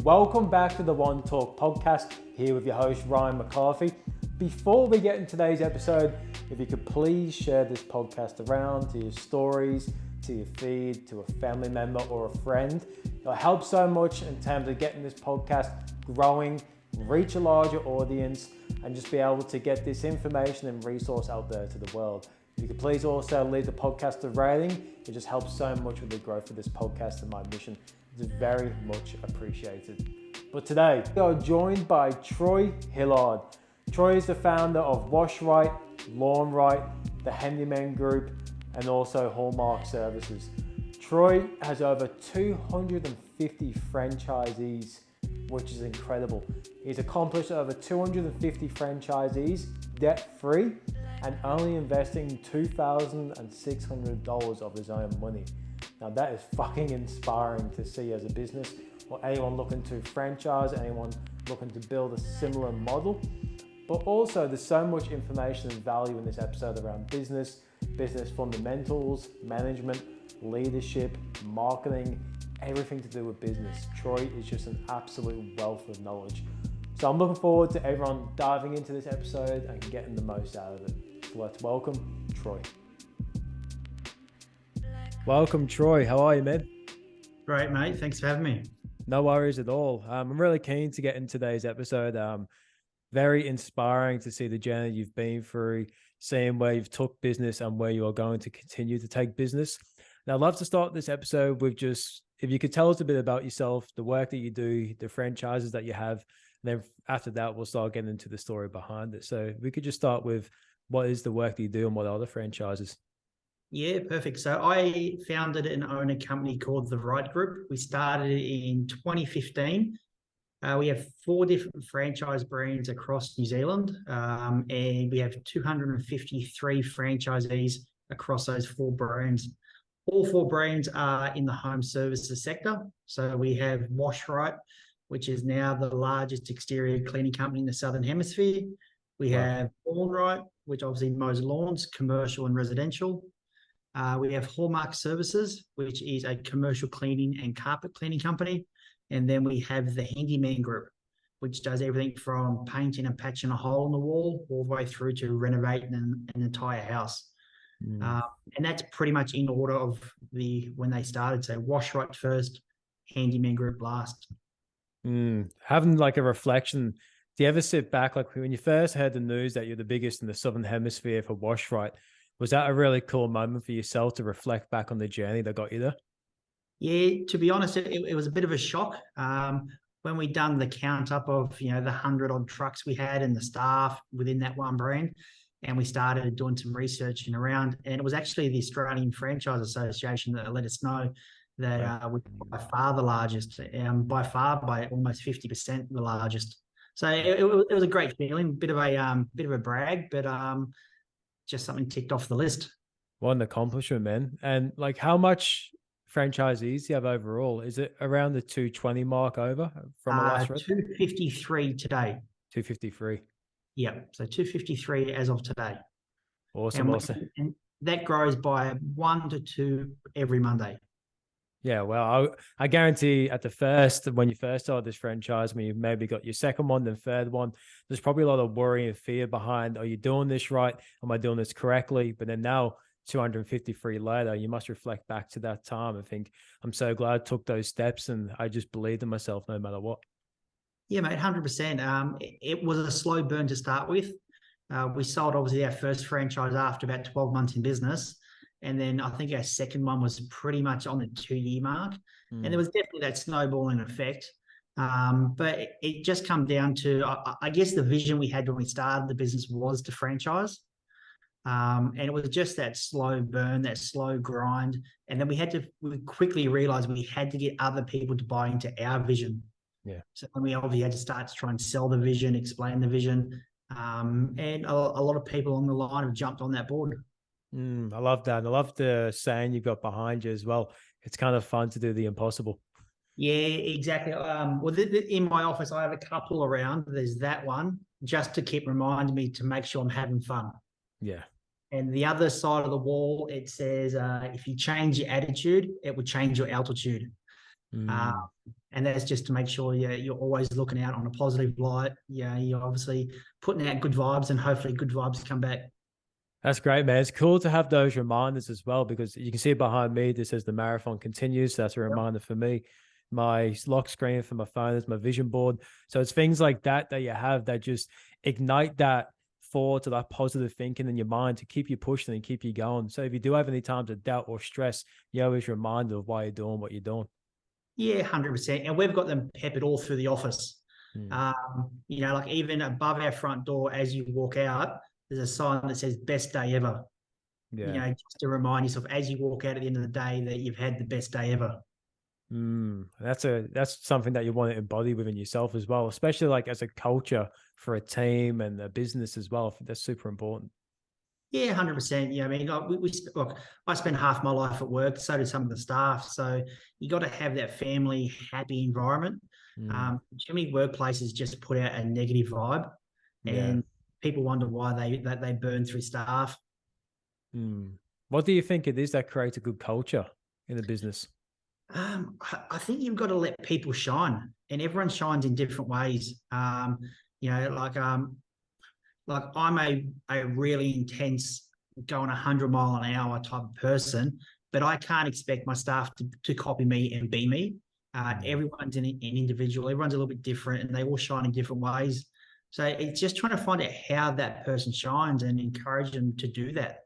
Welcome back to the One Talk podcast, here with your host Ryan McCarthy. Before we get into today's episode, if you could please share this podcast around to your stories, to your feed, to a family member or a friend. It'll help so much in terms of getting this podcast growing, reach a larger audience, and just be able to get this information and resource out there to the world. If you could please also leave the podcast a rating, it just helps so much with the growth of this podcast and my mission. It's very much appreciated. But today, we are joined by Troy Hillard. Troy is the founder of Wash Rite, Lawn Rite, the Handyman Group, and also Hallmark Serivces. Troy has over 250 franchisees, which is incredible. He's accomplished over 250 franchisees debt-free and only investing $2,600 of his own money. Now that is fucking inspiring to see as a business or anyone looking to franchise, anyone looking to build a similar model. But also there's so much information and value in this episode around business fundamentals, management, leadership, marketing, everything to do with business. Troy is just an absolute wealth of knowledge. So I'm looking forward to everyone diving into this episode and getting the most out of it. So let's welcome Troy. Welcome, Troy. How are you, man? Great, mate. Thanks for having me. No worries at all. I'm really keen to get into today's episode. Very inspiring to see the journey you've been through, seeing where you've took business and where you are going to continue to take business. Now, I'd love to start this episode with just, if you could tell us a bit about yourself, the work that you do, the franchises that you have, and then after that, we'll start getting into the story behind it. So we could just start with what is the work that you do and what are the franchises? Yeah, perfect. So I founded and own a company called the Rite Group. We started in 2015. We have 4 different franchise brands across New Zealand, and we have 253 franchisees across those 4 brands. All 4 brands are in the home services sector. So we have Wash Rite, which is now the largest exterior cleaning company in the Southern Hemisphere. We have Lawn Rite, which obviously mows lawns, commercial and residential. We have Hallmark Serivces, which is a commercial cleaning and carpet cleaning company. And then we have the Handyman Group, which does everything from painting and patching a hole in the wall all the way through to renovating an entire house. And that's pretty much in order of when they started. So Wash Rite first, Handyman Group last. Having like a reflection, do you ever sit back, like when you first heard the news that you're the biggest in the Southern Hemisphere for Wash Rite, was that a really cool moment for yourself to reflect back on the journey that got you there? Yeah, to be honest, it was a bit of a shock. When we done the count up of, the 100 odd trucks we had and the staff within that one brand, and we started doing some researching around, and it was actually the Australian Franchise Association that let us know that we're by far the largest, by almost 50% the largest. So it was a great feeling, bit of a brag, but just something ticked off the list. What an accomplishment, man. And like, how much franchisees do you have overall? Is it around the 220 mark over from the last read? 253 today. 253. Yeah, so 253 as of today. Awesome. And that grows by 1 to 2 every Monday. Yeah, well, I guarantee when you first started this franchise, when you maybe got your second one, then third one, there's probably a lot of worry and fear behind, are you doing this right? Am I doing this correctly? But then now, 253 later, you must reflect back to that time and think, I'm so glad I took those steps and I just believed in myself no matter what. Yeah, mate, 100%. It was a slow burn to start with. We sold obviously our first franchise after about 12 months in business. And then I think our second one was pretty much on the 2-year mark. And there was definitely that snowballing effect. But it just come down to, I guess the vision we had when we started the business was to franchise. And it was just that slow burn, that slow grind. And then we quickly realized we had to get other people to buy into our vision. Yeah. So then we obviously had to start to try and sell the vision, explain the vision. And a lot of people on the line have jumped on that board. I love that. I love the saying you've got behind you as well. It's kind of fun to do the impossible. Yeah, exactly. In my office, I have a couple around. There's that one just to keep reminding me to make sure I'm having fun. Yeah. And the other side of the wall, it says, if you change your attitude, it will change your altitude. Uh, Mm. and that's just to make sure you're always looking out on a positive light. Yeah, you're obviously putting out good vibes, and hopefully good vibes come back. That's great, man. It's cool to have those reminders as well, because you can see it behind me. This says the marathon continues. So that's a Yep. reminder for me. My lock screen for my phone is my vision board. So it's things like that that you have that just ignite that forward to that positive thinking in your mind to keep you pushing and keep you going. So if you do have any times of doubt or stress, you're always reminded of why you're doing what you're doing. Yeah, 100%. And we've got them peppered all through the office. Mm. Like even above our front door, as you walk out, there's a sign that says "Best Day Ever." Yeah. Just to remind yourself as you walk out at the end of the day that you've had the best day ever. That's something that you want to embody within yourself as well, especially like as a culture for a team and a business as well. I think that's super important. Yeah, 100%. Yeah, I mean, like look, I spend half my life at work. So do some of the staff. So you got to have that family, happy environment. Mm, Too many workplaces just put out a negative vibe, yeah. and people wonder why they burn through staff. Mm. What do you think it is that creates a good culture in a business? I think you've got to let people shine, and everyone shines in different ways. You know, like I'm a really intense, going 100 mile an hour type of person, but I can't expect my staff to copy me and be me. Everyone's an individual, everyone's a little bit different, and they all shine in different ways. So it's just trying to find out how that person shines and encourage them to do that.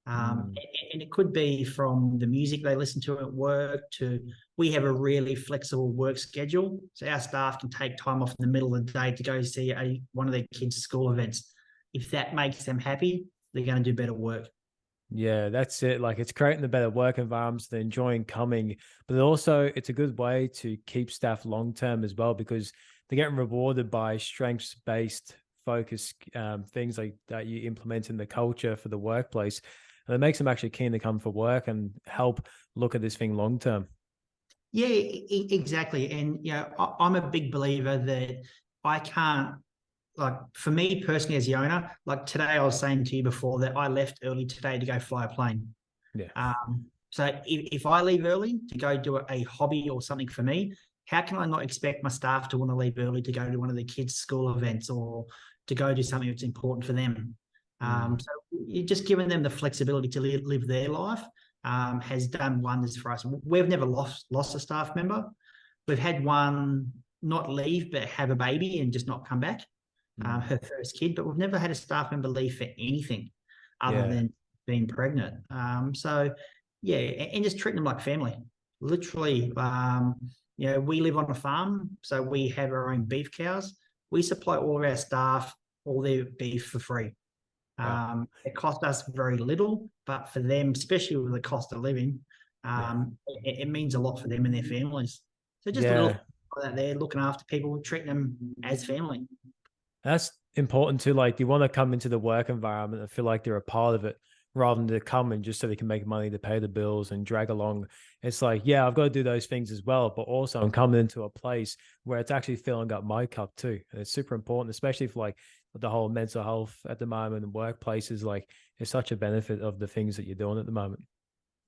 Um, Mm, and it could be from the music they listen to at work to we have a really flexible work schedule. So our staff can take time off in the middle of the day to go see one of their kids' school events. If that makes them happy, they're going to do better work. yeah, that's it. Like it's creating the better work environments, they're enjoying coming, but also it's a good way to keep staff long term as well because they're getting rewarded by strengths based focus things like that you implement in the culture for the workplace. And it makes them actually keen to come for work and help look at this thing long term. Yeah, exactly. And I'm a big believer that I can't, like, for me personally as the owner, like today I was saying to you before that I left early today to go fly a plane. Yeah. So if I leave early to go do a hobby or something for me, how can I not expect my staff to want to leave early to go to one of the kids' school events or to go do something that's important for them? Mm, So you're just giving them the flexibility to live their life has done wonders for us. We've never lost a staff member. We've had one not leave but have a baby and just not come back, mm. her first kid, but we've never had a staff member leave for anything other Yeah. than being pregnant. So yeah, and just treating them like family. Literally, we live on a farm, so we have our own beef cows. We supply all of our staff all their beef for free. Wow. It cost us very little, but for them, especially with the cost of living, Yeah. it means a lot for them and their families. So just a little Yeah. that they're looking after people, treating them as family. That's important too. Like, you want to come into the work environment and feel like they're a part of it rather than to come in just so they can make money to pay the bills and drag along. It's like, yeah, I've got to do those things as well. But also, I'm coming into a place where it's actually filling up my cup too. And it's super important, especially for like the whole mental health at the moment and workplaces. Like, it's such a benefit of the things that you're doing at the moment.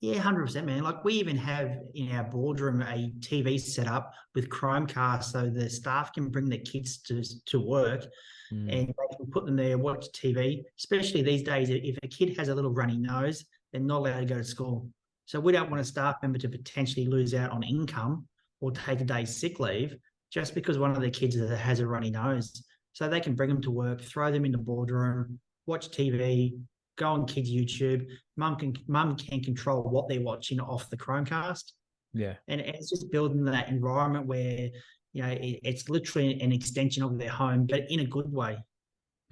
Yeah, 100%, man. Like we even have in our boardroom a TV set up with Chromecast so the staff can bring their kids to work Mm, and they can put them there, watch TV. Especially these days, if a kid has a little runny nose, they're not allowed to go to school. So we don't want a staff member to potentially lose out on income or take a day's sick leave just because one of their kids has a runny nose. So they can bring them to work, throw them in the boardroom, watch TV, go on kids' YouTube. Mum can control what they're watching off the Chromecast, yeah. and it's just building that environment where it's literally an extension of their home, but in a good way.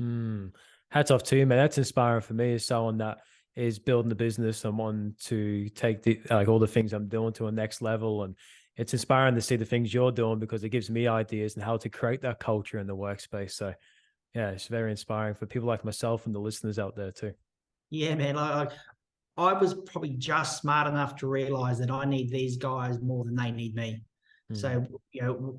Mm. Hats off to you, man. That's inspiring for me as someone that is building a business and wanting to take the like all the things I'm doing to a next level. And it's inspiring to see the things you're doing because it gives me ideas and how to create that culture in the workspace. So yeah, it's very inspiring for people like myself and the listeners out there too. Yeah, man. I was probably just smart enough to realize that I need these guys more than they need me. Mm. So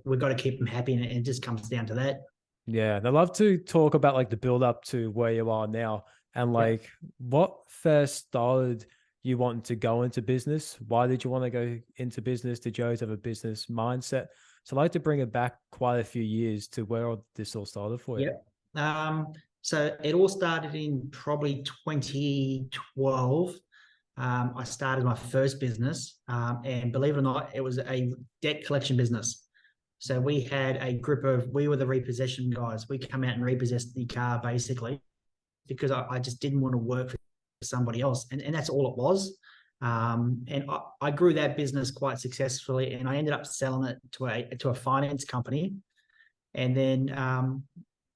we've got to keep them happy, and it just comes down to that. Yeah, and I'd love to talk about like the build up to where you are now and Yep. like what first started you wanted to go into business? Why did you want to go into business? Did you always have a business mindset? So I'd like to bring it back quite a few years to where this all started for you. Yeah. So it all started in probably 2012. I started my first business, and believe it or not, it was a debt collection business. So we were the repossession guys. We come out and repossess the car basically, because I just didn't want to work for somebody else. And that's all it was. And I grew that business quite successfully, and I ended up selling it to a finance company. And then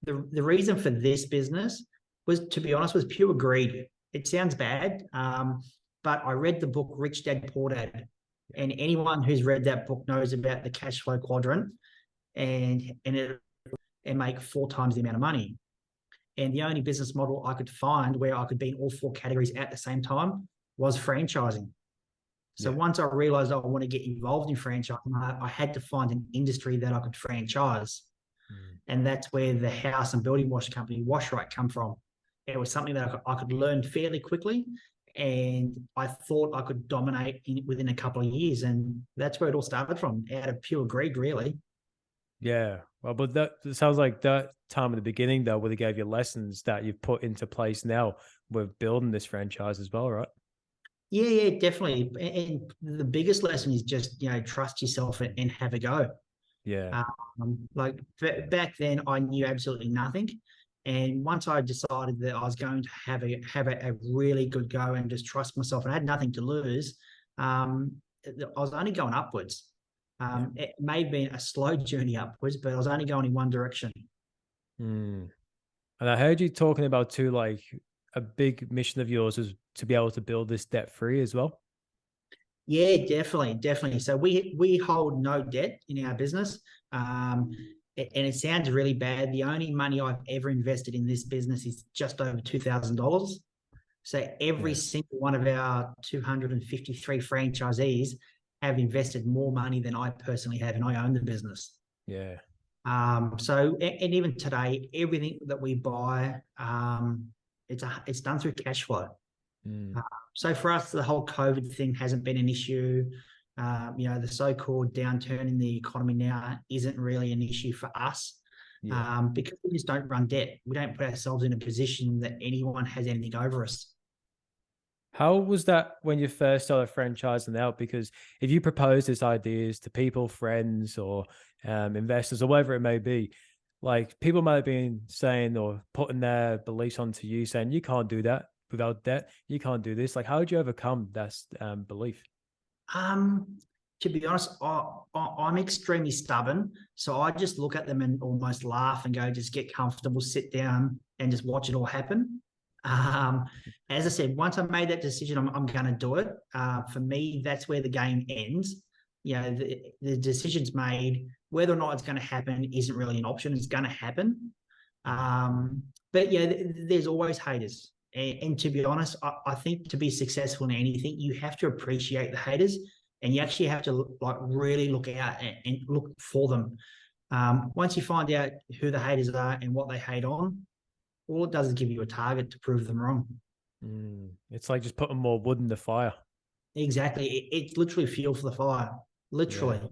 the reason for this business was, to be honest, was pure greed. It sounds bad, but I read the book Rich Dad Poor Dad, and anyone who's read that book knows about the cash flow quadrant, and make 4 times the amount of money. And the only business model I could find where I could be in all 4 categories at the same time was franchising. So once I realized I want to get involved in franchising, I had to find an industry that I could franchise. And that's where the house and building wash company, WashRite, come from. It was something that I could learn fairly quickly, and I thought I could dominate within a couple of years. And that's where it all started from, out of pure greed, really. Yeah. Well, but that sounds like that time at the beginning, though, where they gave you lessons that you've put into place now with building this franchise as well, right? Yeah, definitely. And the biggest lesson is just, trust yourself and have a go. Yeah. Like back then, I knew absolutely nothing. And once I decided that I was going to have a really good go and just trust myself, and I had nothing to lose, I was only going upwards. It may have been a slow journey upwards, but I was only going in one direction. And I heard you talking about too, like a big mission of yours is to be able to build this debt free as well. Yeah, definitely. So we hold no debt in our business, and it sounds really bad. The only money I've ever invested in this business is just over $2,000. So every single one of our 253 franchisees have invested more money than I personally have, and I own the business. Yeah. So even today, everything that we buy, it's done through cash flow. So for us, the whole COVID thing hasn't been an issue. The so-called downturn in the economy now isn't really an issue for us, because we just don't run debt. We don't put ourselves in a position that anyone has anything over us. How was that when you first started franchising out? Because if you propose these ideas to people, friends, or investors, or whatever it may be, like people might have been saying or putting their beliefs onto you, saying you can't do that without debt. You can't do this. Like, how did you overcome that belief? To be honest, I'm extremely stubborn. So I just look at them and almost laugh and go, just get comfortable, sit down and just watch it all happen. As I said, once I made that decision, I'm going to do it. For me, that's where the game ends. The decision's made. Whether or not it's going to happen isn't really an option. It's going to happen. But there's always haters. And to be honest, I think to be successful in anything, you have to appreciate the haters, and you actually have to really look out and look for them. Once you find out who the haters are and what they hate on, all it does is give you a target to prove them wrong. It's like just putting more wood in the fire. Exactly. It's literally fuel for the fire. Literally. Yeah.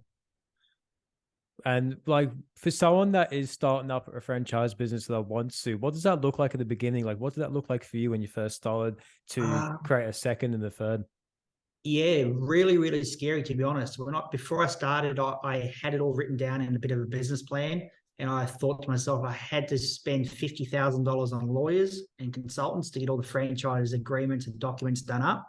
And like for someone that is starting up a franchise business that wants to, what does that look like at the beginning? Like, what did that look like for you when you first started to create a second and a third? Yeah, really, really scary, to be honest. Before I started, I had it all written down in a bit of a business plan. And I thought to myself, I had to spend $50,000 on lawyers and consultants to get all the franchise agreements and documents done up,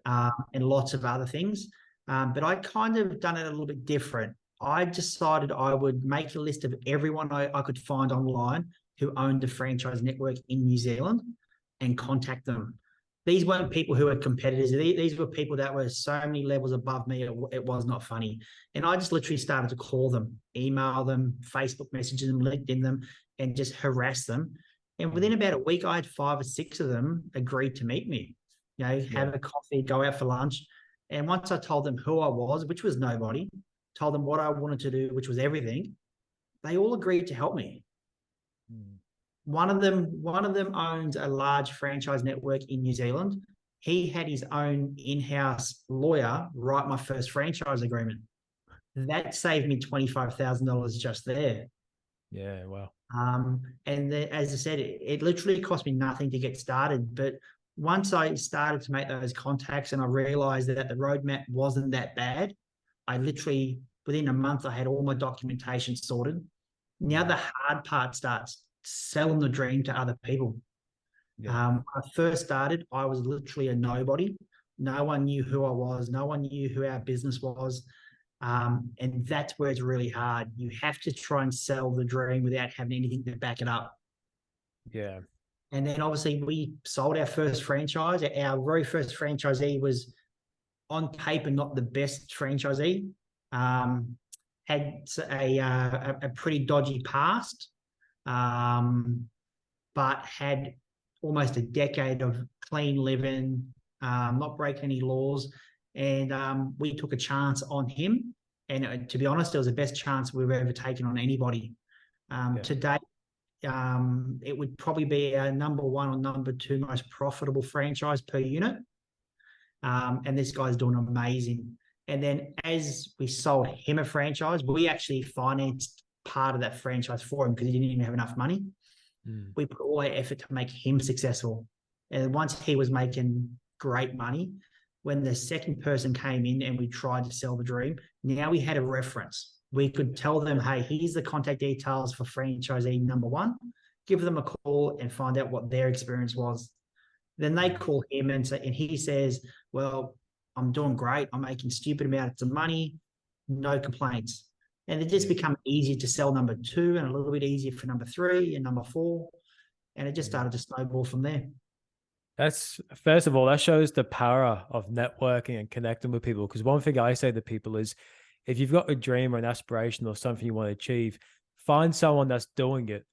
and lots of other things. But I kind of done it a little bit different. I decided I would make a list of everyone I could find online who owned a franchise network in New Zealand and contact them. These weren't people who were competitors. These were people that were so many levels above me, it was not funny. And I just literally started to call them, email them, Facebook message them, LinkedIn them, and just harass them. And within about a week, I had 5 or 6 of them agreed to meet me, have a coffee, go out for lunch. And once I told them who I was, which was nobody, told them what I wanted to do, which was everything, they all agreed to help me. One of them owns a large franchise network in New Zealand. he had his own in-house lawyer write my first franchise agreement. That saved me $25,000 just there. Yeah, wow. And as I said, it literally cost me nothing to get started. But once I started to make those contacts and I realized that the roadmap wasn't that bad, I literally, within a month, I had all my documentation sorted. Now the hard part starts, selling the dream to other people. Yeah. When I first started, I was literally a nobody. No one knew who I was. No one knew who our business was. And that's where it's really hard. You have to try and sell the dream without having anything to back it up. Yeah. And then obviously we sold our first franchise. Our very first franchisee was on paper not the best franchisee. Had a pretty dodgy past, but had almost a decade of clean living, not breaking any laws. And we took a chance on him. And to be honest, it was the best chance we've ever taken on anybody. To date, it would probably be our number one or number two most profitable franchise per unit. And this guy's doing amazing. And then as we sold him a franchise, we actually financed part of that franchise for him because he didn't even have enough money. We put all our effort to make him successful. And once he was making great money, when the second person came in and we tried to sell the dream, now we had a reference. We could tell them, hey, here's the contact details for franchisee number one. Give them a call and find out what their experience was. Then they call him and he says, well, I'm doing great. I'm making stupid amounts of money, no complaints. And it just become easier to sell number two and a little bit easier for number three and number four. And it just started to snowball from there. That's, first of all, that shows the power of networking and connecting with people. Because one thing I say to people is, if you've got a dream or an aspiration or something you want to achieve, find someone that's doing it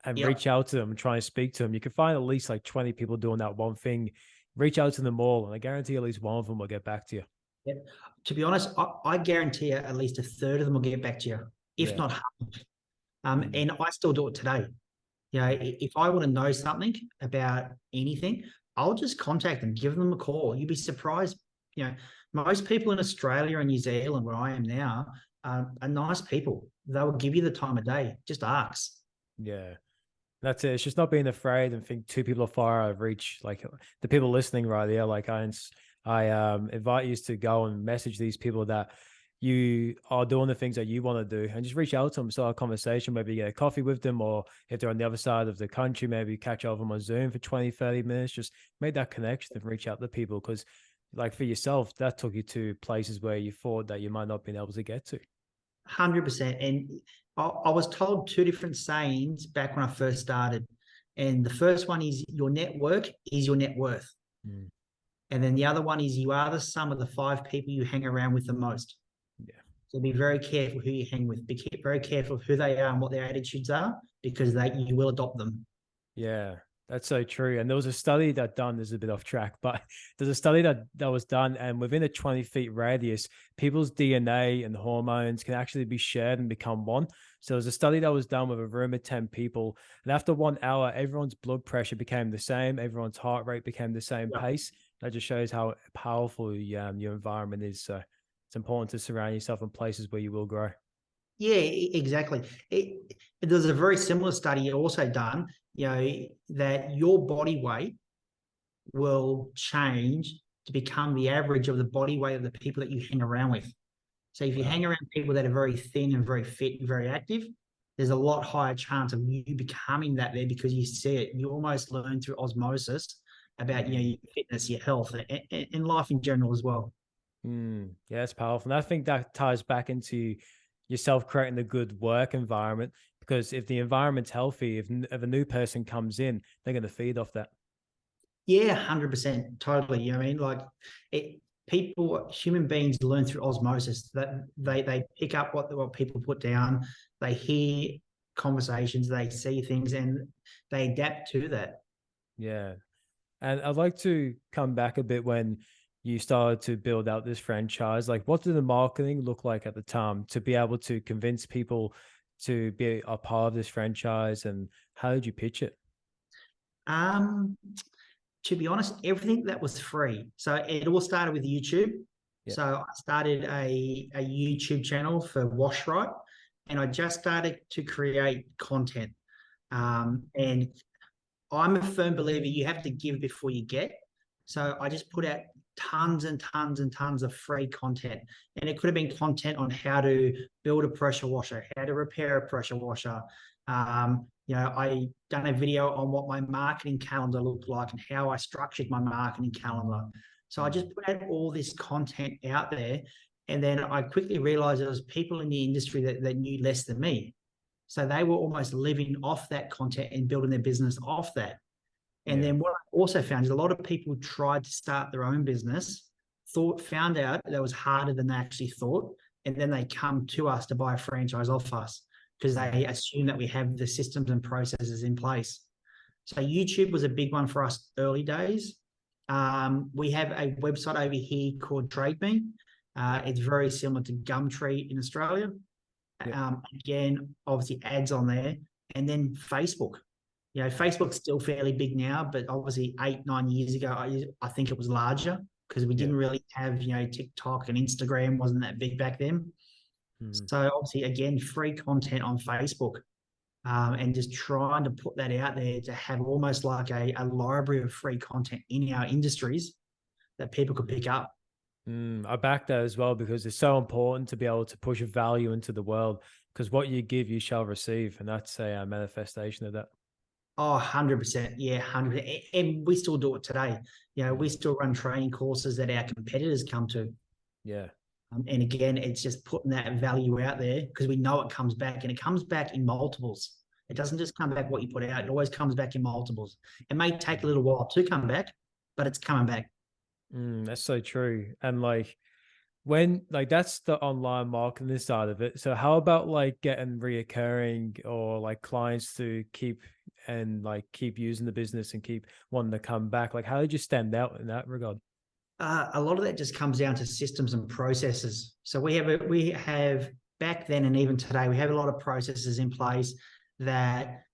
and reach out to them and try and speak to them. You can find at least like 20 people doing that one thing. Reach out to them all, and I guarantee at least one of them will get back to you. Yep. To be honest, I guarantee at least a third of them will get back to you, if not half. And I still do it today. You know, if I want to know something about anything, I'll just contact them, give them a call. You'd be surprised. You know, most people in Australia and New Zealand, where I am now, are nice people. They will give you the time of day. Just ask. Yeah. That's it. It's just not being afraid and think two people are far out of reach. Like the people listening right there, like I invite you to go and message these people that you are doing the things that you want to do, and just reach out to them, start a conversation, maybe get a coffee with them, or if they're on the other side of the country, maybe catch up on Zoom for 20, 30 minutes, just make that connection and reach out to people. Because like for yourself, that took you to places where you thought that you might not have been able to get to. 100%. And I was told two different sayings back when I first started. And the first one is your network is your net worth. And then the other one is you are the sum of the 5 people you hang around with the most. Yeah. So be very careful who you hang with. Be very careful of who they are and what their attitudes are, because you will adopt them. Yeah, that's so true. And there was a study that done, this is a bit off track, but there's a study that was done, and within a 20 feet radius, people's DNA and hormones can actually be shared and become one. So there's a study that was done with a room of 10 people, and after 1 hour, everyone's blood pressure became the same, everyone's heart rate became the same pace. That just shows how powerful your environment is. So it's important to surround yourself in places where you will grow. Yeah, exactly. There's a very similar study also done, that your body weight will change to become the average of the body weight of the people that you hang around with. So if you hang around people that are very thin and very fit and very active, there's a lot higher chance of you becoming that there, because you see it. You almost learn through osmosis about your fitness, your health, and life in general as well. Yeah, it's powerful. And I think that ties back into yourself creating a good work environment, because if the environment's healthy, if a new person comes in, they're going to feed off that. Yeah, 100%. Totally. You know what I mean? Like human beings learn through osmosis, that they pick up what people put down, they hear conversations, they see things, and they adapt to that. Yeah. And I'd like to come back a bit when you started to build out this franchise. Like, what did the marketing look like at the time to be able to convince people to be a part of this franchise, and how did you pitch it? To be honest, everything that was free. So it all started with YouTube. Yeah. So I started a YouTube channel for Wash Right, and I just started to create content. And I'm a firm believer you have to give before you get. So I just put out tons and tons and tons of free content. And it could have been content on how to build a pressure washer, how to repair a pressure washer. I done a video on what my marketing calendar looked like and how I structured my marketing calendar. So I just put out all this content out there. And then I quickly realized there was people in the industry that knew less than me. So they were almost living off that content and building their business off that. And then what I also found is a lot of people tried to start their own business, found out that was harder than they actually thought. And then they come to us to buy a franchise off us because they assume that we have the systems and processes in place. So YouTube was a big one for us early days. We have a website over here called Trade Me. It's very similar to Gumtree in Australia. Again, obviously ads on there, and then Facebook. Facebook's still fairly big now, but obviously 8-9 years ago, I think it was larger because we didn't really have, TikTok and Instagram wasn't that big back then. So obviously, again, free content on Facebook, and just trying to put that out there to have almost like a library of free content in our industries that people could pick up. I back that as well because it's so important to be able to push a value into the world because what you give, you shall receive. And that's a manifestation of that. Oh, 100%. Yeah, 100%. And we still do it today. We still run training courses that our competitors come to. Yeah. And again, it's just putting that value out there because we know it comes back, and it comes back in multiples. It doesn't just come back what you put out. It always comes back in multiples. It may take a little while to come back, but it's coming back. That's so true. And that's the online marketing side of it. So how about getting reoccurring or clients to keep using the business and keep wanting to come back? How did you stand out in that regard? A lot of that just comes down to systems and processes. So we have back then and even today, we have a lot of processes in place that,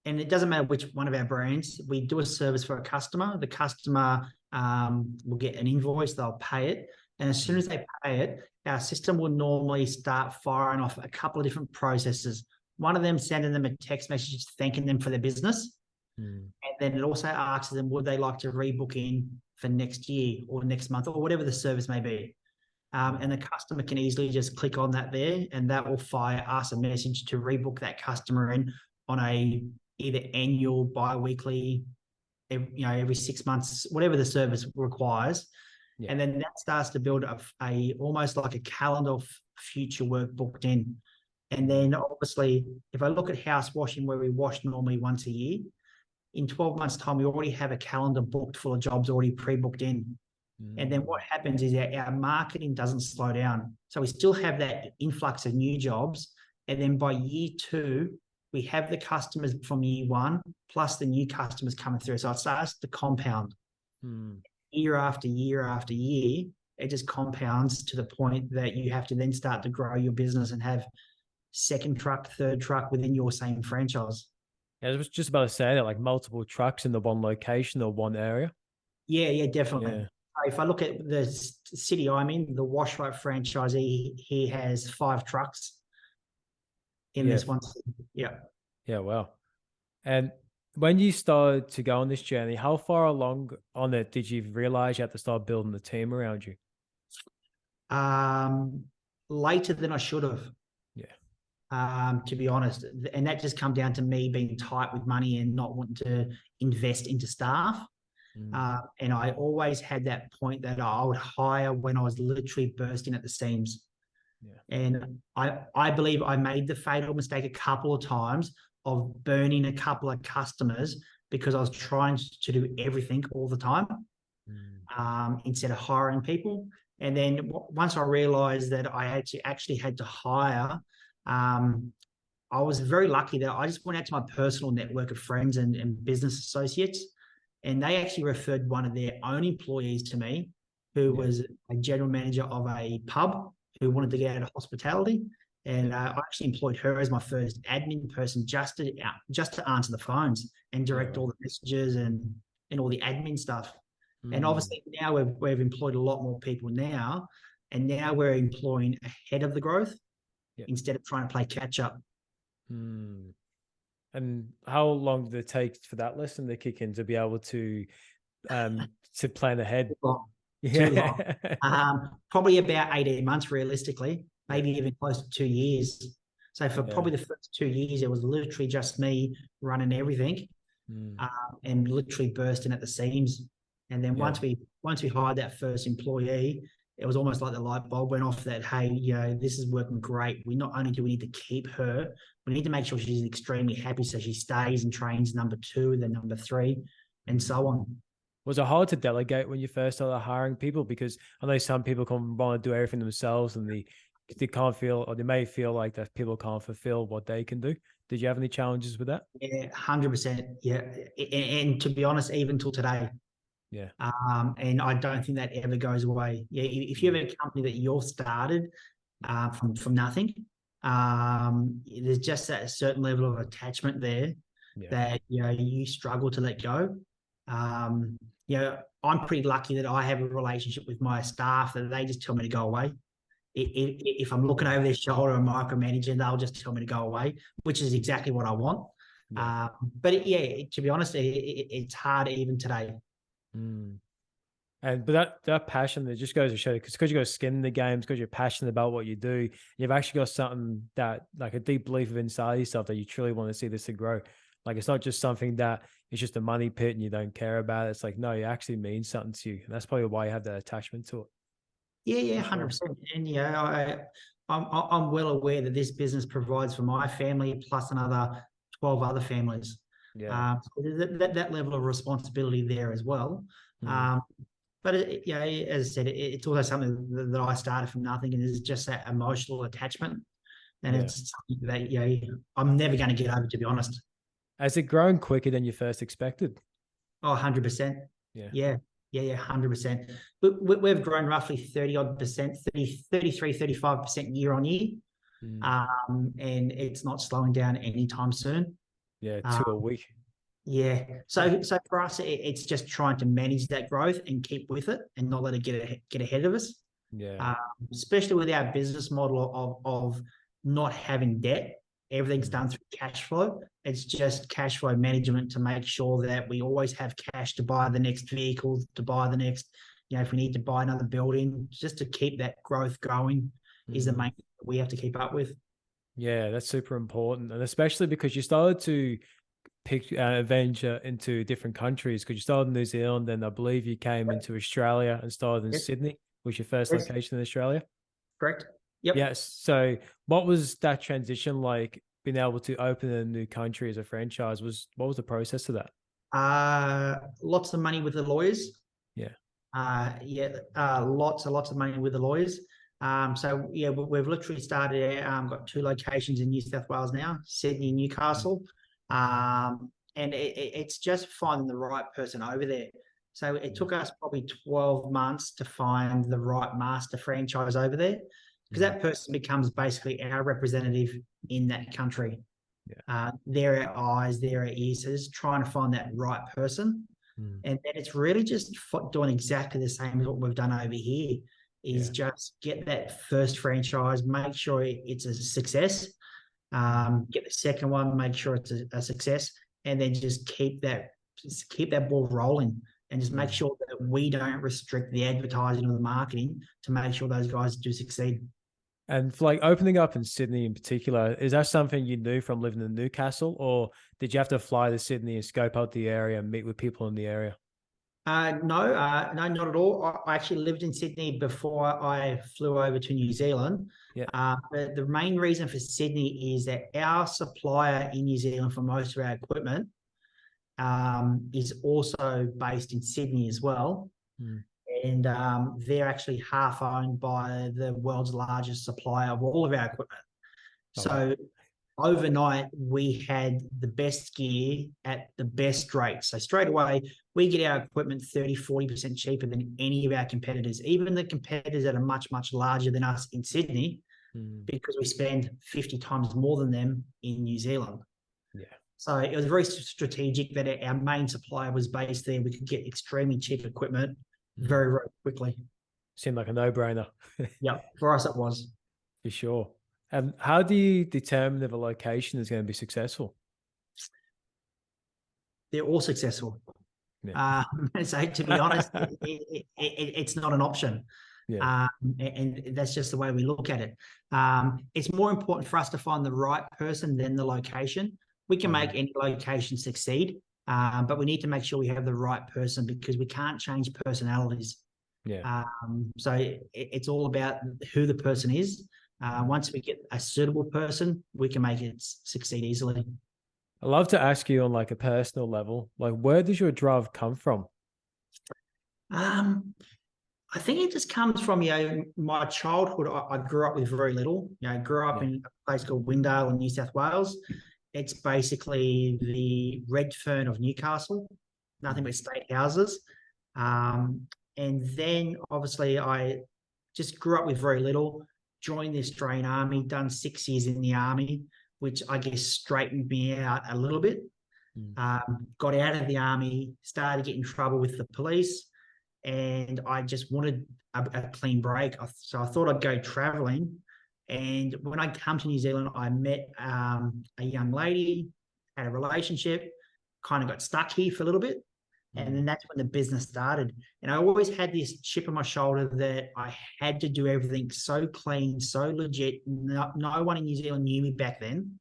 and it doesn't matter which one of our brands, we do a service for a customer. The customer will get an invoice, they'll pay it. And as soon as they pay it, our system will normally start firing off a couple of different processes. One of them sending them a text message thanking them for their business. And then it also asks them, would they like to rebook in for next year or next month or whatever the service may be. And the customer can easily just click on that there, and that will fire us a message to rebook that customer in on a either annual, bi-weekly, every 6 months, whatever the service requires. And then that starts to build a almost like a calendar of future work booked in. And then obviously, if I look at house washing where we wash normally once a year, in 12 months' time, we already have a calendar booked full of jobs already pre-booked in. And then what happens is our marketing doesn't slow down. So we still have that influx of new jobs. And then by year 2, we have the customers from year 1, plus the new customers coming through. So it starts to compound. Year after year after year, it just compounds to the point that you have to then start to grow your business and have second truck, third truck within your same franchise. I was just about to say that, multiple trucks in the one location or one area. Yeah, definitely. If I look at the city I'm in, the Wash Right franchisee, he has 5 trucks in this one city. Yeah, wow. And when you started to go on this journey, how far along on it did you realize you had to start building the team around you? Later than I should have. To be honest. And that just come down to me being tight with money and not wanting to invest into staff. And I always had that point that I would hire when I was literally bursting at the seams. And I believe I made the fatal mistake a couple of times of burning a couple of customers because I was trying to do everything all the time instead of hiring people. And then once I realized that I actually had to hire, I was very lucky that I just went out to my personal network of friends and business associates, and they actually referred one of their own employees to me, who was a general manager of a pub who wanted to get out of hospitality. And I actually employed her as my first admin person just to answer the phones and direct all the messages and and all the admin stuff. And Mm. obviously now we've employed a lot more people now, and now we're employing ahead of the growth instead of trying to play catch up. Mm. And how long did it take for that lesson to kick in to be able to plan ahead? Too long. Probably about 18 months realistically, maybe even close to 2 years. So for probably the first 2 years, it was literally just me running everything, and literally bursting at the seams. And then once we hired that first employee, it was almost like the light bulb went off that, hey, this is working great. We not only do we need to keep her, we need to make sure she's extremely happy so she stays and trains number 2, then number 3, and so on. Was it hard to delegate when you first started hiring people? Because I know some people want to do everything themselves, and they can't feel, or they may feel like that people can't fulfill what they can do. Did you have any challenges with that? Yeah, 100%. Yeah, and to be honest, even till today. Yeah. And I don't think that ever goes away. Yeah, if you have a company that you've started from nothing, there's just that certain level of attachment there that you struggle to let go. I'm pretty lucky that I have a relationship with my staff that they just tell me to go away. If I'm looking over their shoulder and micromanaging, they'll just tell me to go away, which is exactly what I want. But to be honest, it's hard even today. But that passion, it just goes to show, because you got skin in the game, because you're passionate about what you do, you've actually got something that, like a deep belief of inside yourself, that you truly want to see this to grow. Like, it's not just something that it's just a money pit and you don't care about it. It's like, no, it actually means something to you. And that's probably why you have that attachment to it. Yeah, 100%. And I'm well aware that this business provides for my family plus another 12 other families. So that level of responsibility there as well. But as I said, it's also something that I started from nothing, and it's just that emotional attachment, and it's something that I'm never going to get over, to be honest. Has it grown quicker than you first expected? Oh, 100%. Yeah, 100%. We've grown roughly 30-odd%, 33, 35% year on year. And it's not slowing down anytime soon. 2 a week. Yeah. So for us, it's just trying to manage that growth and keep with it and not let it get ahead of us. Especially with our business model of not having debt. Everything's done through cash flow. It's just cash flow management to make sure that we always have cash to buy the next vehicle, to buy the next, if we need to buy another building, just to keep that growth going is the main thing that we have to keep up with. Yeah, that's super important. And especially because you started to venture into different countries, because you started in New Zealand, and I believe you came into Australia and started in Sydney, which was your first location in Australia. Correct. Yep. Yes. So what was that transition like, being able to open a new country as a franchise? What was the process of that? Lots of money with the lawyers. Lots of money with the lawyers. We've literally started, got 2 locations in New South Wales now, Sydney and Newcastle. And it's just finding the right person over there. So it took us probably 12 months to find the right master franchise over there, because that person becomes basically our representative in that country. They're our eyes, they're our ears. So just trying to find that right person. And then it's really just doing exactly the same as what we've done over here, is just get that first franchise, make sure it's a success. Get the second one, make sure it's a success, and then just keep that ball rolling, and just make sure that we don't restrict the advertising or the marketing to make sure those guys do succeed. And for like opening up in Sydney in particular, is that something you knew from living in Newcastle, or did you have to fly to Sydney and scope out the area and meet with people in the area? No, not at all. I actually lived in Sydney before I flew over to New Zealand. The main reason for Sydney is that our supplier in New Zealand for most of our equipment is also based in Sydney as well. And they're actually half owned by the world's largest supplier of all of our equipment. So overnight, we had the best gear at the best rate. So straight away, we get our equipment 30-40% cheaper than any of our competitors, even the competitors that are much, much larger than us in Sydney, because we spend 50 times more than them in New Zealand. So it was very strategic that our main supplier was based there. We could get extremely cheap equipment very, very quickly. Seemed like a no-brainer. Yeah, for us it was. For sure. And how do you determine if a location is going to be successful? They're all successful. Yeah. So to be honest, it's not an option. Yeah. And that's just the way we look at it. It's more important for us to find the right person than the location. We can make any location succeed, but we need to make sure we have the right person because we can't change personalities. Yeah. So it's all about who the person is. Once we get a suitable person, we can make it succeed easily. I'd love to ask you on like a personal level, like where does your drive come from? I think it just comes from, my childhood. I grew up with very little. I grew up in a place called Windale in New South Wales. It's basically the Redfern of Newcastle, nothing but state houses. And then obviously I just grew up with very little, joined the Australian Army, done 6 years in the Army, which I guess straightened me out a little bit. Got out of the Army, started getting in trouble with the police, and I just wanted a clean break. So I thought I'd go traveling. And when I come to New Zealand, I met a young lady, had a relationship, kind of got stuck here for a little bit. And then that's when the business started. And I always had this chip on my shoulder that I had to do everything so clean, so legit. No one in New Zealand knew me back then.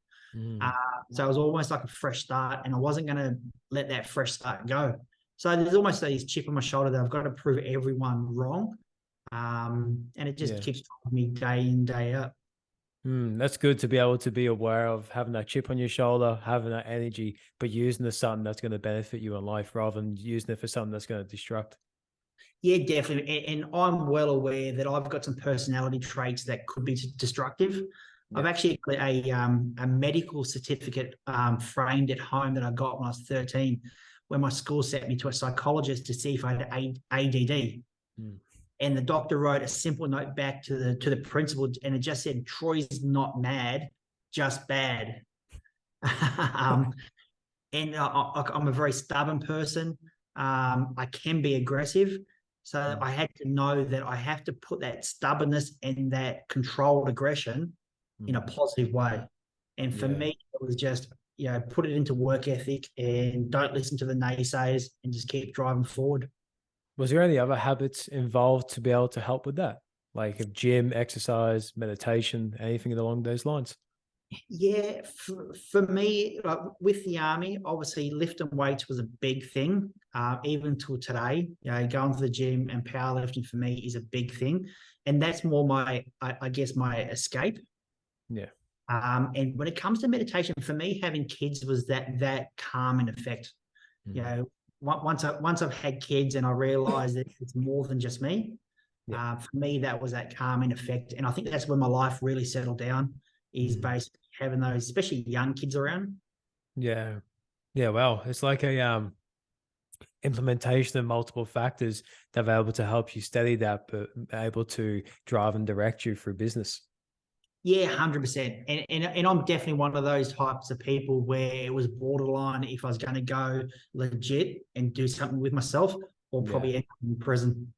So it was almost like a fresh start, and I wasn't going to let that fresh start go. So there's almost this chip on my shoulder that I've got to prove everyone wrong. And it just keeps driving me day in, day out. That's good to be able to be aware of having that chip on your shoulder, having that energy, but using it for something that's going to benefit you in life rather than using it for something that's going to distract. Yeah, definitely. And I'm well aware that I've got some personality traits that could be destructive. Yeah. I've actually got a medical certificate framed at home that I got when I was 13, where my school sent me to a psychologist to see if I had ADD. And the doctor wrote a simple note back to the principal, and it just said, "Troy's not mad, just bad." And I'm a very stubborn person. I can be aggressive. So I had to know that I have to put that stubbornness and that controlled aggression in a positive way. And for me, it was just, put it into work ethic and don't listen to the naysayers and just keep driving forward. Was there any other habits involved to be able to help with that? Like a gym, exercise, meditation, anything along those lines? Yeah, for me, with the Army, obviously lifting weights was a big thing. Even till today, going to the gym and powerlifting for me is a big thing. And that's more I guess my escape. Yeah. And when it comes to meditation, for me, having kids was that calming effect. Once I've had kids and I realized that it's more than just me, for me, that was that calming effect. And I think that's when my life really settled down, is basically having those, especially young kids around. Yeah. Yeah. Well, it's like a implementation of multiple factors that are able to help you steady that, but able to drive and direct you through business. Yeah, 100%. And I'm definitely one of those types of people where it was borderline if I was going to go legit and do something with myself, or probably end up in prison.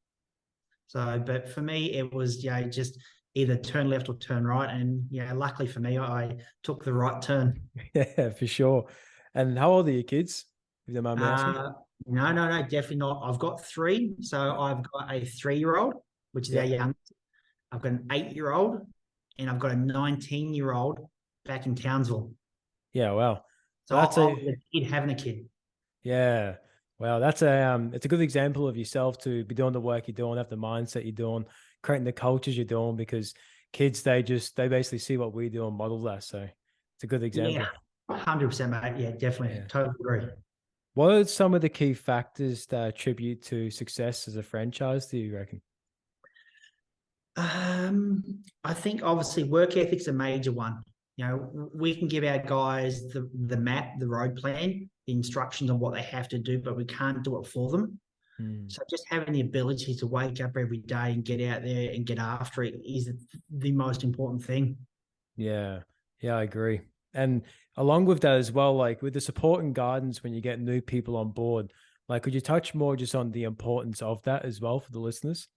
So, but for me, it was just either turn left or turn right. And luckily for me, I took the right turn. Yeah, for sure. And how old are your kids, if you don't mind me asking? No, definitely not. I've got 3. So I've got a 3-year-old, which is our youngest. I've got an 8-year-old. And I've got a 19-year-old back in Townsville. Yeah, wow. So that's a kid having a kid. Yeah. Wow, it's a good example of yourself to be doing the work you're doing, have the mindset you're doing, creating the cultures you're doing, because kids, they basically see what we do and model that. So it's a good example. Yeah, 100%, mate. Yeah, definitely. Yeah. Totally agree. What are some of the key factors that attribute to success as a franchise, do you reckon? I think obviously work ethic's a major one. We can give our guys the map, the road plan, the instructions on what they have to do, but we can't do it for them. So just having the ability to wake up every day and get out there and get after it is the most important thing. Yeah, I agree. And along with that as well, like with the support and guidance when you get new people on board, like could you touch more just on the importance of that as well for the listeners?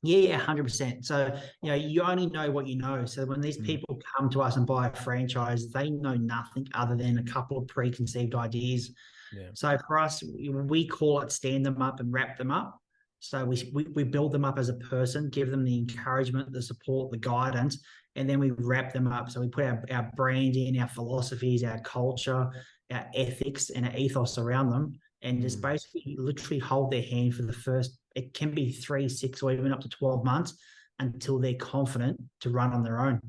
Yeah, 100%. So, you only know what you know. So when these Mm. people come to us and buy a franchise, they know nothing other than a couple of preconceived ideas. Yeah. So for us, we call it stand them up and wrap them up. So we build them up as a person, give them the encouragement, the support, the guidance, and then we wrap them up. So we put our brand in, our philosophies, our culture, our ethics, and our ethos around them, and just Mm. basically literally hold their hand for the first, it can be 3, 6, or even up to 12 months until they're confident to run on their own.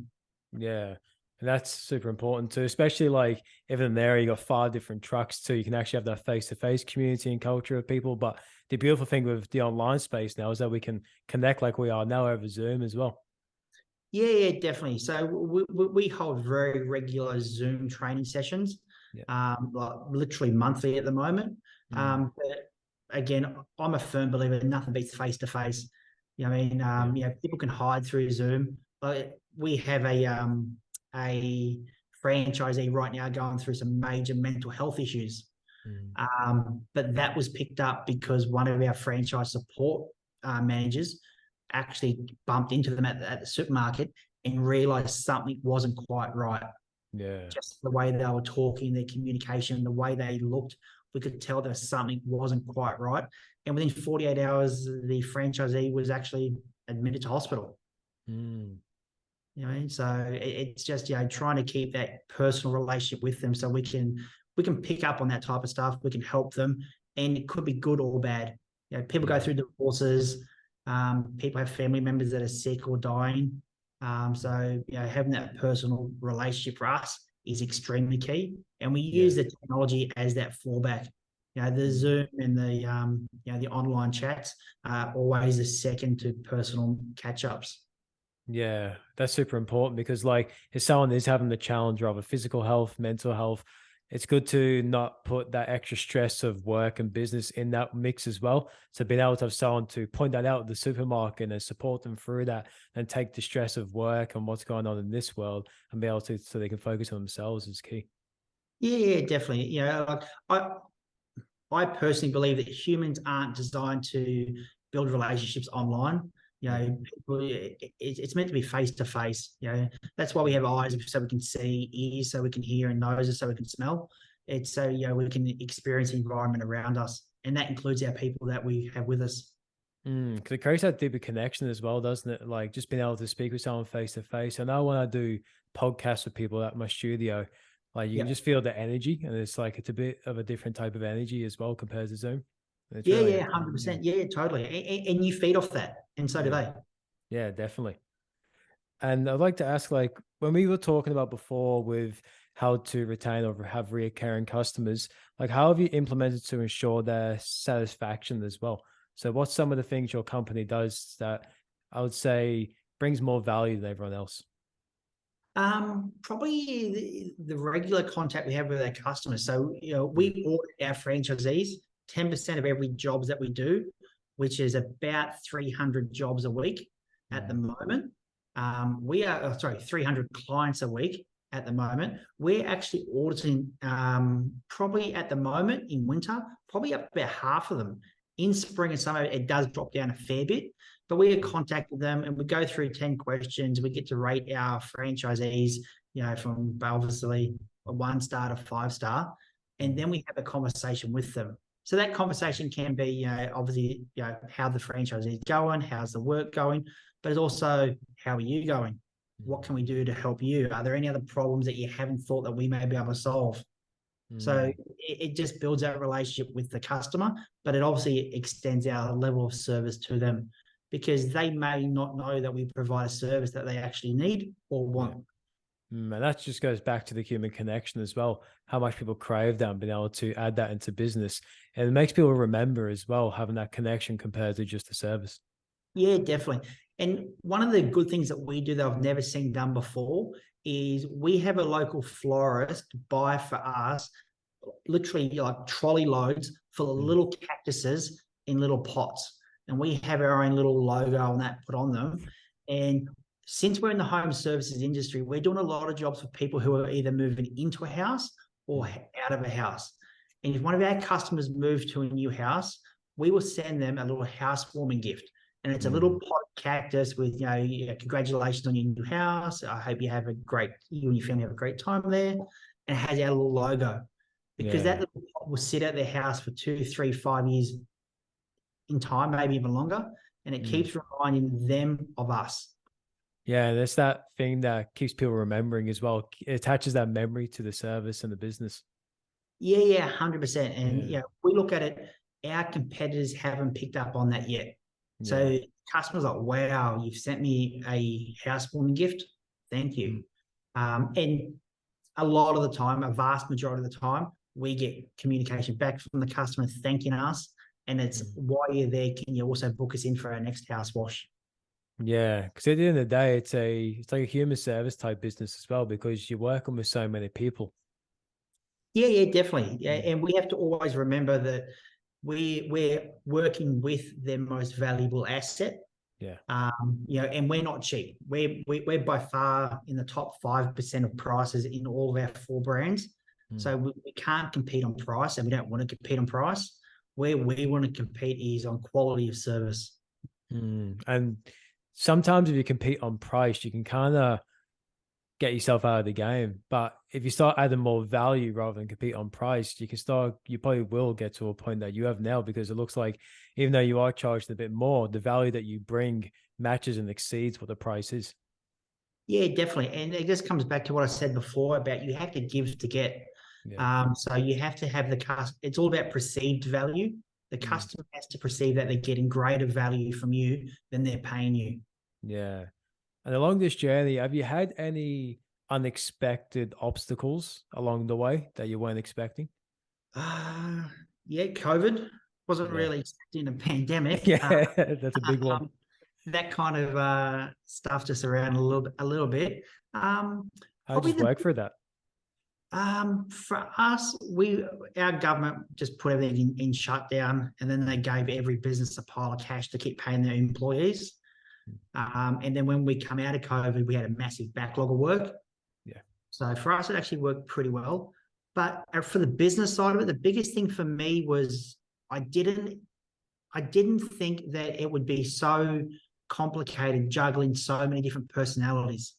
Yeah. And that's super important too, especially like even there, you got 5 different trucks too. You can actually have that face-to-face community and culture of people. But the beautiful thing with the online space now is that we can connect like we are now over Zoom as well. Yeah, definitely. So we hold very regular Zoom training sessions, Yeah. like literally monthly at the moment. Mm. But again, I'm a firm believer nothing beats face to face. You know, what I mean, Yeah. people can hide through Zoom. But we have a franchisee right now going through some major mental health issues. Mm. But that was picked up because one of our franchise support managers actually bumped into them at the supermarket and realized something wasn't quite right. Yeah. Just the way they were talking, their communication, the way they looked, we could tell that something wasn't quite right. And within 48 hours, the franchisee was actually admitted to hospital. Mm. So it's just trying to keep that personal relationship with them, so we can pick up on that type of stuff. We can help them, and it could be good or bad. People go Yeah. through divorces. People have family members that are sick or dying. So having that personal relationship for us is extremely key, and we Yeah. use the technology as that fallback. The Mm. Zoom and the online chats are always a second to personal catch ups. Yeah, that's super important because, like, if someone is having the challenge of a physical health, mental health, it's good to not put that extra stress of work and business in that mix as well. So, being able to have someone to point that out at the supermarket and support them through that and take the stress of work and what's going on in this world and be able to, so they can focus on themselves is key. Yeah, definitely. Like I personally believe that humans aren't designed to build relationships online. Yeah. It's meant to be face to face. That's why we have eyes so we can see, ears so we can hear, and noses so we can smell. It's so we can experience the environment around us, and that includes our people that we have with us. Because it creates that deeper connection as well, doesn't it? Like just being able to speak with someone face to face. I know when I do podcasts with people at my studio, like you can Yeah, just feel the energy, and it's like it's a bit of a different type of energy as well compared to Zoom. And it's really, yeah, 100%. Yeah, totally. And you feed off that, and so do yeah, they. yeah, definitely. And I'd like to ask, like, when we were talking about before with how to retain or have recurring customers, like, how have you implemented to ensure their satisfaction as well? So, what's some of the things your company does that I would say brings more value than everyone else? Probably the regular contact we have with our customers. So, Mm. we audit our franchisees 10% of every jobs that we do, which is about 300 jobs a week at the Mm. moment. We are, 300 clients a week at the moment. We're actually auditing, probably at the moment in winter, probably up about half of them. In spring and summer, it does drop down a fair bit, but we contacted them and we go through 10 questions. We get to rate our franchisees, from obviously a 1 star to 5 star. And Mm. then we have a conversation with them. So that conversation can be, obviously, how the franchisee is going, how's the work going, but it's also, how are you going? What can we do to help you? Are there any other problems that you haven't thought that we may be able to solve? So Mm. it just builds that relationship with the customer, but it obviously extends our level of service to them, because they may not know that we provide a service that they actually need or Yeah. want. And that just goes back to the human connection as well, how much people crave that and being able to add that into business. And it makes people remember as well, having that connection compared to just the service. Yeah, definitely. And one of the good things that we do that I've never seen done before is we have a local florist buy for us literally like trolley loads full of Mm. little cactuses in little pots. And we have our own little logo on that put on them. And since we're in the home services industry, we're doing a lot of jobs for people who are either moving into a house or out of a house. And if one of our customers moves to a new house, we will send them a little housewarming gift. And it's a little pot cactus with, congratulations on your new house. I hope you and your family have a great time there. And it has our little logo, because that little pot will sit at their house for 2, 3, 5 years in time, maybe even longer. And it keeps reminding them of us. Yeah, that's that thing that keeps people remembering as well. It attaches that memory to the service and the business. Yeah, 100%. And we look at it, our competitors haven't picked up on that yet. So customers are like, wow, you've sent me a housewarming gift. Thank you. And a lot of the time, a vast majority of the time, we get communication back from the customer thanking us. And it's, while you're there, can you also book us in for our next house wash? Yeah, because at the end of the day, it's like a human service type business as well, because you're working with so many people. Yeah, definitely. Yeah, and we have to always remember that we're working with their most valuable asset. Yeah. And we're not cheap. We're by far in the top 5% of prices in all of our 4 brands. So we can't compete on price, and we don't want to compete on price. Where we want to compete is on quality of service. And sometimes if you compete on price, you can kind of get yourself out of the game. But if you start adding more value rather than compete on price, you probably will get to a point that you have now, because it looks like even though you are charged a bit more, the value that you bring matches and exceeds what the price is. Yeah, definitely. And it just comes back to what I said before about you have to give to get. So you have to have it's all about perceived value. The customer has to perceive that they're getting greater value from you than they're paying you. Yeah. And along this journey, have you had any unexpected obstacles along the way that you weren't expecting? COVID. Wasn't really expecting a pandemic. Yeah, that's a big one. That kind of stuff just around a little bit. How did you work for that? For us, our government just put everything in shutdown, and then they gave every business a pile of cash to keep paying their employees. And then when we come out of COVID, we had a massive backlog of work. Yeah. So for us, it actually worked pretty well. But for the business side of it, the biggest thing for me was I didn't think that it would be so complicated, juggling so many different personalities.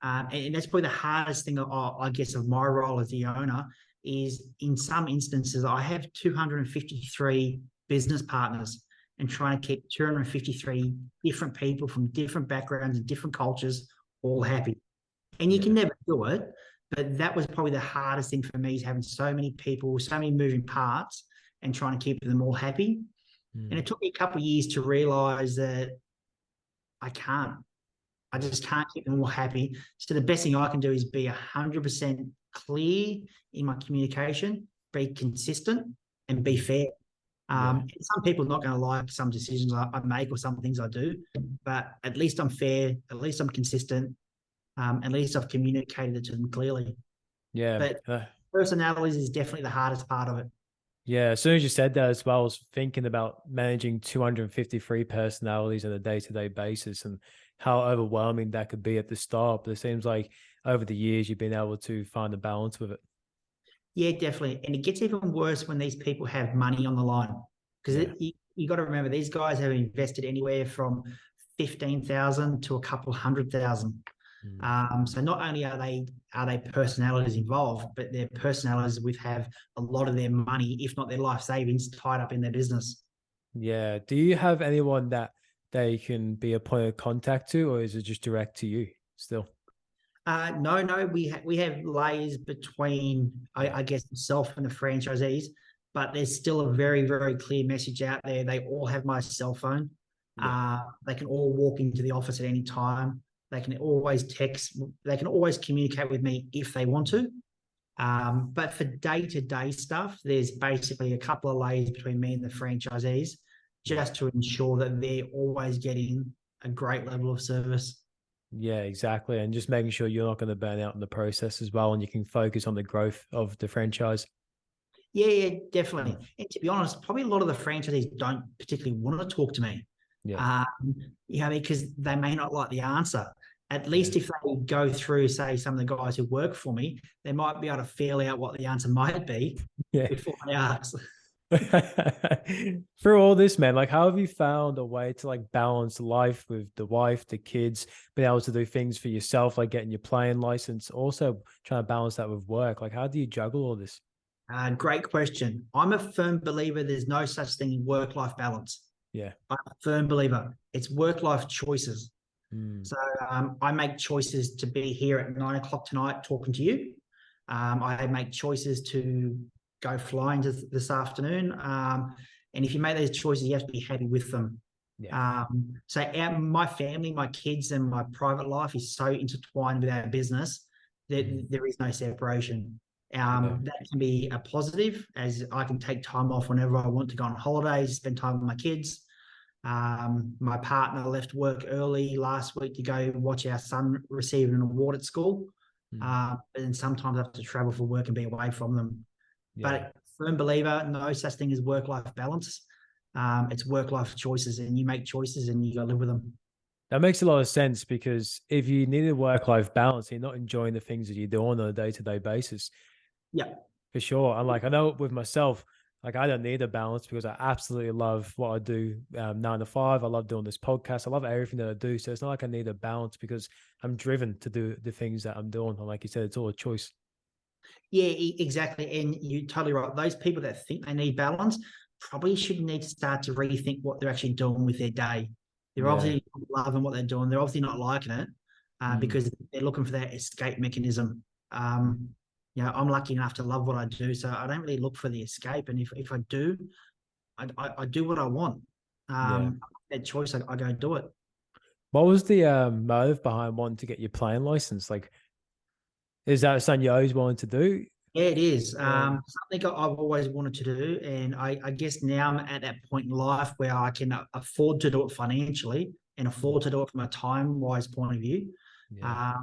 And that's probably the hardest thing, I guess, of my role as the owner is, in some instances, I have 253 business partners, and trying to keep 253 different people from different backgrounds and different cultures all happy. And you can never do it, but that was probably the hardest thing for me, is having so many people, so many moving parts, and trying to keep them all happy. And it took me a couple of years to realize that I just can't keep them all happy. So the best thing I can do is be 100% clear in my communication, be consistent, and be fair. Some people are not going to like some decisions I make or some things I do, but at least I'm fair, at least I'm consistent, at least I've communicated it to them clearly. Yeah. But personalities is definitely the hardest part of it. Yeah, as soon as you said that as well, I was thinking about managing 253 personalities on a day-to-day basis and how overwhelming that could be at the start. But it seems like over the years, you've been able to find a balance with it. Yeah, definitely. And it gets even worse when these people have money on the line, because you got to remember, these guys have invested anywhere from 15,000 to a couple $100,000. So not only are they personalities involved, but their personalities have a lot of their money, if not their life savings, tied up in their business. Yeah. Do you have anyone that they can be a point of contact to, or is it just direct to you still? No. We have layers between, I guess, myself and the franchisees, but there's still a very, very clear message out there. They all have my cell phone. They can all walk into the office at any time. They can always text. They can always communicate with me if they want to. But for day-to-day stuff, there's basically a couple of layers between me and the franchisees, just to ensure that they're always getting a great level of service. Yeah, exactly. And just making sure you're not going to burn out in the process as well, and you can focus on the growth of the franchise. Yeah, definitely. And to be honest, probably a lot of the franchisees don't particularly want to talk to me. Yeah. Because they may not like the answer. At Yeah. least if they go through, say, some of the guys who work for me, they might be able to feel out what the answer might be Yeah. before they ask. Through all this, man, like how have you found a way to like balance life with the wife, the kids, being able to do things for yourself, like getting your playing license, also trying to balance that with work? Like, how do you juggle all this? Great question. I'm a firm believer there's no such thing as work-life balance. Yeah. I'm a firm believer. It's work-life choices. Mm. So I make choices to be here at 9 o'clock tonight talking to you. I make choices to go flying this afternoon. And if you make those choices, you have to be happy with them. Yeah. My family, my kids, and my private life is so intertwined with our business that there is no separation. Yeah. That can be a positive, as I can take time off whenever I want to go on holidays, spend time with my kids. My partner left work early last week to go watch our son receive an award at school. And sometimes I have to travel for work and be away from them. Yeah. But firm believer, no such thing as work-life balance. It's work-life choices, and you make choices and you got to live with them. That makes a lot of sense because if you need a work-life balance, you're not enjoying the things that you're doing on a day-to-day basis. Yeah. For sure. And like, I know with myself, like I don't need a balance because I absolutely love what I do 9 to 5. I love doing this podcast. I love everything that I do. So it's not like I need a balance because I'm driven to do the things that I'm doing. And like you said, it's all a choice. Yeah, exactly. And you're totally right. Those people that think they need balance probably should need to start to rethink what they're actually doing with their day. They're Yeah. obviously not loving what they're doing. They're obviously not liking it because they're looking for that escape mechanism. I'm lucky enough to love what I do, so I don't really look for the escape. And if I do, I do what I want. Yeah. That choice, I go do it. What was the motive behind wanting to get your playing license? Like, is that something you always wanted to do? Yeah, it is. Or Something I've always wanted to do. And I guess now I'm at that point in life where I can afford to do it financially and afford to do it from a time-wise point of view. yeah.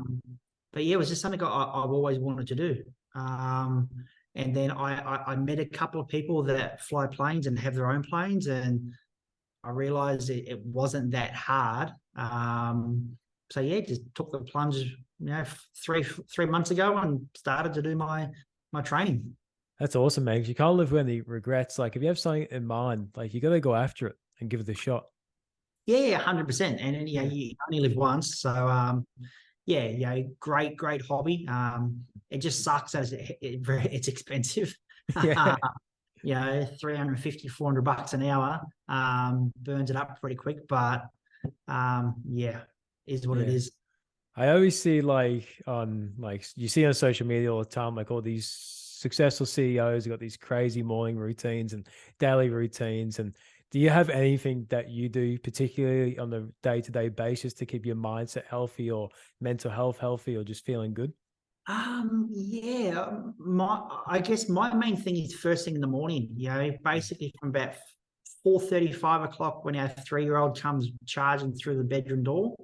But yeah, it was just something I've always wanted to do. And then I met a couple of people that fly planes and have their own planes, and I realized it wasn't that hard. So yeah, just took the plunge, 3 months ago and started to do my training. That's awesome, man. 'Cause you can't live with any regrets. Like, if you have something in mind, like you got to go after it and give it a shot. Yeah, 100%. And Yeah. you only live once, so great hobby. It just sucks as it's expensive. Yeah. 350, $400 an hour, burns it up pretty quick, but is what it Yeah. is. I always see like you see on social media all the time, like all these successful CEOs have got these crazy morning routines and daily routines. And do you have anything that you do particularly on the day-to-day basis to keep your mindset healthy or mental health healthy or just feeling good? I guess my main thing is first thing in the morning, basically from about 4:30, 5 o'clock when our 3-year-old comes charging through the bedroom door.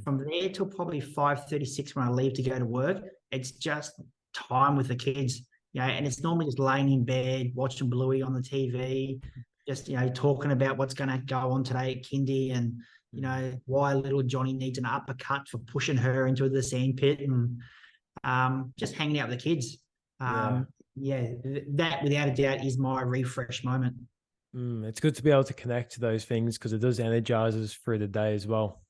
From there till probably 5:36 when I leave to go to work, it's just time with the kids, and it's normally just laying in bed, watching Bluey on the TV, just, talking about what's going to go on today at kindy and, why little Johnny needs an uppercut for pushing her into the sandpit and just hanging out with the kids. Yeah. That without a doubt is my refresh moment. It's good to be able to connect to those things because it does energize us through the day as well.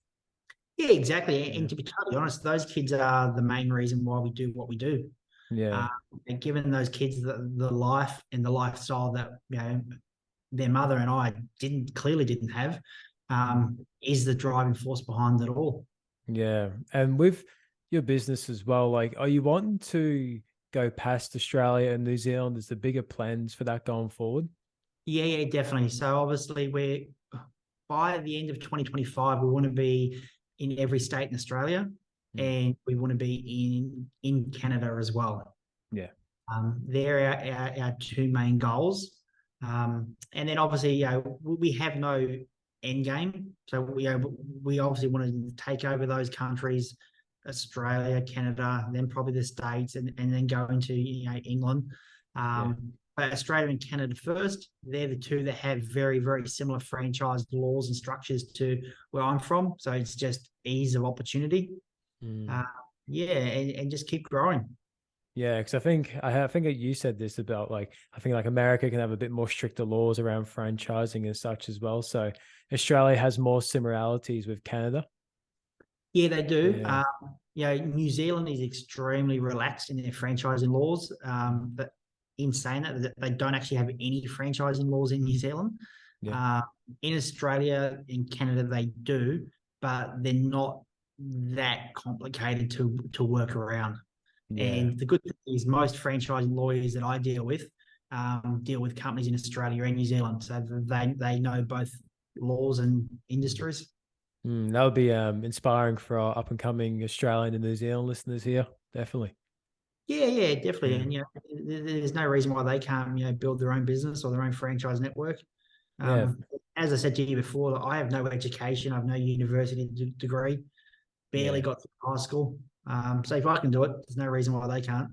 Yeah, exactly. Yeah. And to be totally honest, those kids are the main reason why we do what we do. Yeah. And giving those kids the life and the lifestyle that their mother and I clearly didn't have, is the driving force behind it all. Yeah. And with your business as well, like, are you wanting to go past Australia and New Zealand? Is the bigger plans for that going forward? Yeah, definitely. So obviously by the end of 2025, we want to be in every state in Australia, and we want to be in Canada as well. Yeah. They're our two main goals. And then obviously, we have no end game. So we obviously want to take over those countries, Australia, Canada, then probably the States, and then go into England. Australia and Canada first. They're the two that have very, very similar franchise laws and structures to where I'm from. So it's just ease of opportunity. Mm. Yeah, and just keep growing. Yeah, because I think you said this about like I think like America can have a bit more stricter laws around franchising and such as well. So Australia has more similarities with Canada. Yeah, they do. Yeah, New Zealand is extremely relaxed in their franchising laws. But in saying that, they don't actually have any franchising laws in New Zealand. yeah, Uh, in Australia, in Canada, they do, but they're not that complicated to work around. yeah. And the good thing is most franchising lawyers that I deal with companies in Australia and New Zealand, so they know both laws and industries. That would be inspiring for our up and coming Australian and New Zealand listeners here. Definitely. Yeah, definitely. Yeah, And there's no reason why they can't build their own business or their own franchise network. yeah, As I said to you before, I have no education. I have no university degree. Barely yeah, got through high school. So if I can do it, there's no reason why they can't.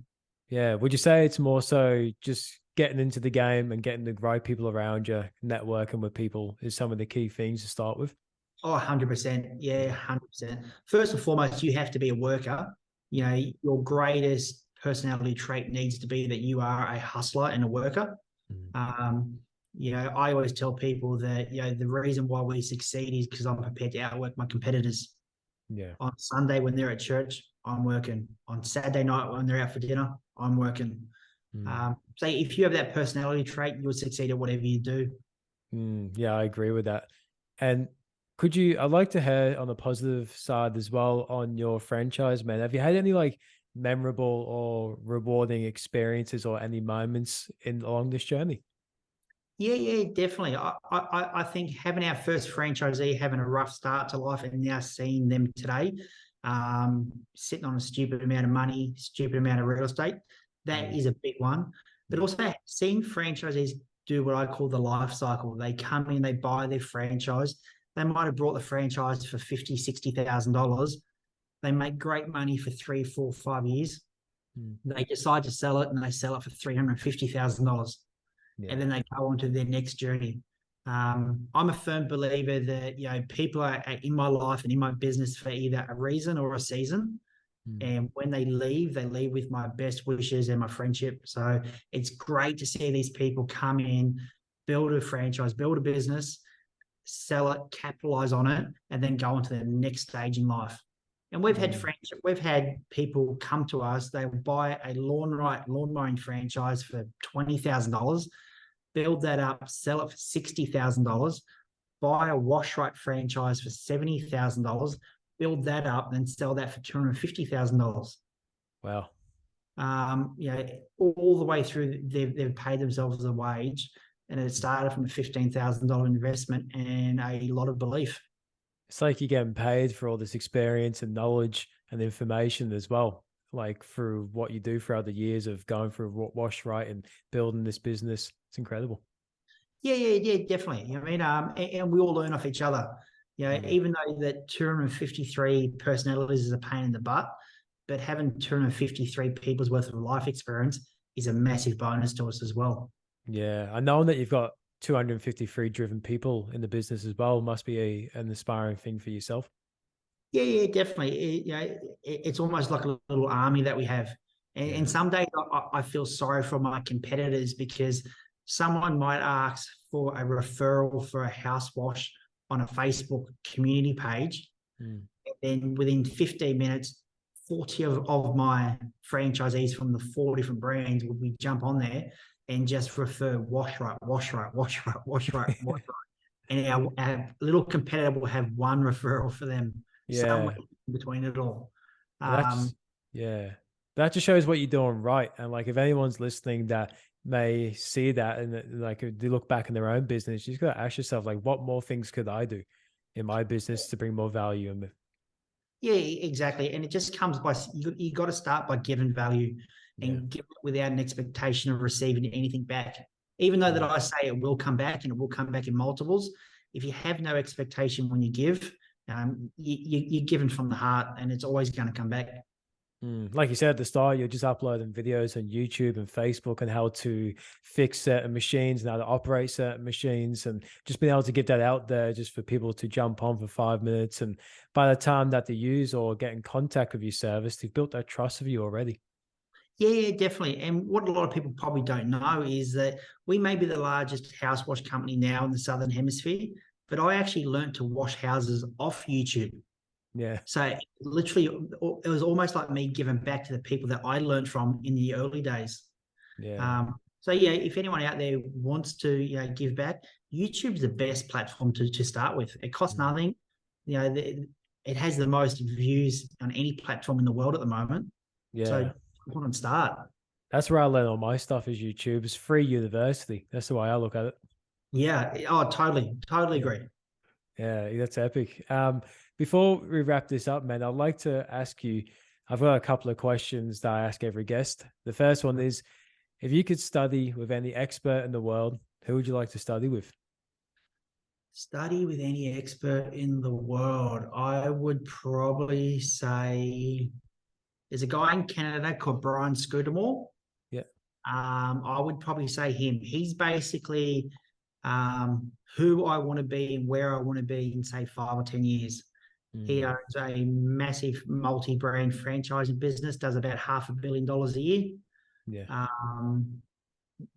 yeah. Would you say it's more so just getting into the game and getting the right people around you, networking with people is some of the key things to start with? Oh, 100%. Yeah, Yeah. 100%. First and foremost, you have to be a worker. Your greatest personality trait needs to be that you are a hustler and a worker. Mm. Um, I always tell people that, the reason why we succeed is because I'm prepared to outwork my competitors. Yeah. On Sunday when they're at church, I'm working. On Saturday night when they're out for dinner, I'm working. Mm. So if you have that personality trait, you'll succeed at whatever you do. Yeah, I agree with that. And I'd like to hear on the positive side as well on your franchise, man. Have you had any like memorable or rewarding experiences or any moments along this journey? Yeah, definitely. I think having our first franchisee having a rough start to life and now seeing them today, sitting on a stupid amount of money, stupid amount of real estate, that is a big one. But also seeing franchisees do what I call the life cycle. They come in, they buy their franchise. They might have brought the franchise for $50,000, $60,000. They make great money for 3, 4, 5 years. Mm. They decide to sell it and they sell it for $350,000. Yeah. And then they go on to their next journey. I'm a firm believer that people are in my life and in my business for either a reason or a season. And when they leave with my best wishes and my friendship. So it's great to see these people come in, build a franchise, build a business, sell it, capitalize on it, and then go on to the next stage in life. And we've had people come to us, they will buy a lawn mowing franchise for $20,000, build that up, sell it for $60,000, buy a wash right franchise for $70,000, build that up, then sell that for $250,000. Wow. All the way through, they've paid themselves a wage, and it started from a $15,000 investment and a lot of belief. It's like you're getting paid for all this experience and knowledge and information as well, like through what you do throughout the years of going through wash right and building this business. It's incredible. Yeah, definitely. And we all learn off each other. Yeah. Even though that 253 personalities is a pain in the butt, but having 253 people's worth of life experience is a massive bonus to us as well. Yeah. I know that you've got 253 driven people in the business as well. Must be an inspiring thing for yourself. Yeah, definitely. It's almost like a little army that we have. And some days I feel sorry for my competitors because someone might ask for a referral for a house wash on a Facebook community page. And then within 15 minutes, 40 of my franchisees from the 4 different brands would we jump on there and just refer wash right. And our little competitor will have one referral for them somewhere Yeah. in between it all. And yeah, that just shows what you're doing right. And like, if anyone's listening that may see that and like they look back in their own business, you just got to ask yourself, like, what more things could I do in my business to bring more value? And Yeah, exactly. And it just comes by, you got to start by giving value and give it without an expectation of receiving anything back. Even though that I say it will come back and it will come back in multiples, if you have no expectation when you give, you're given from the heart and it's always going to come back. Like you said at the start, you're just uploading videos on YouTube and Facebook on how to fix certain machines and how to operate certain machines, and just being able to get that out there just for people to jump on for 5 minutes. And by the time that they use or get in contact with your service, they've built that trust of you already. Yeah, definitely. And what a lot of people probably don't know is that we may be the largest house wash company now in the Southern Hemisphere, but I actually learned to wash houses off YouTube. Yeah. So literally, it was almost like me giving back to the people that I learned from in the early days. Yeah. So yeah, if anyone out there wants to, give back, YouTube's the best platform to start with. It costs nothing. It has the most views on any platform in the world at the moment. So Yeah. come on and start. That's where I learn all my stuff is YouTube. It's free university. That's the way I look at it. Yeah. Oh, totally Yeah. agree. Yeah, that's epic. Before we wrap this up, man, I'd like to ask you, I've got a couple of questions that I ask every guest. The first one is, if you could study with any expert in the world, who would you like to study with? Study with any expert in the world. I would probably say there's a guy in Canada called Brian Scudamore. Yeah. I would probably say him. He's basically who I want to be and where I want to be in, say, 5 or 10 years. He owns a massive multi-brand franchising business, does about $500 million a year. Yeah.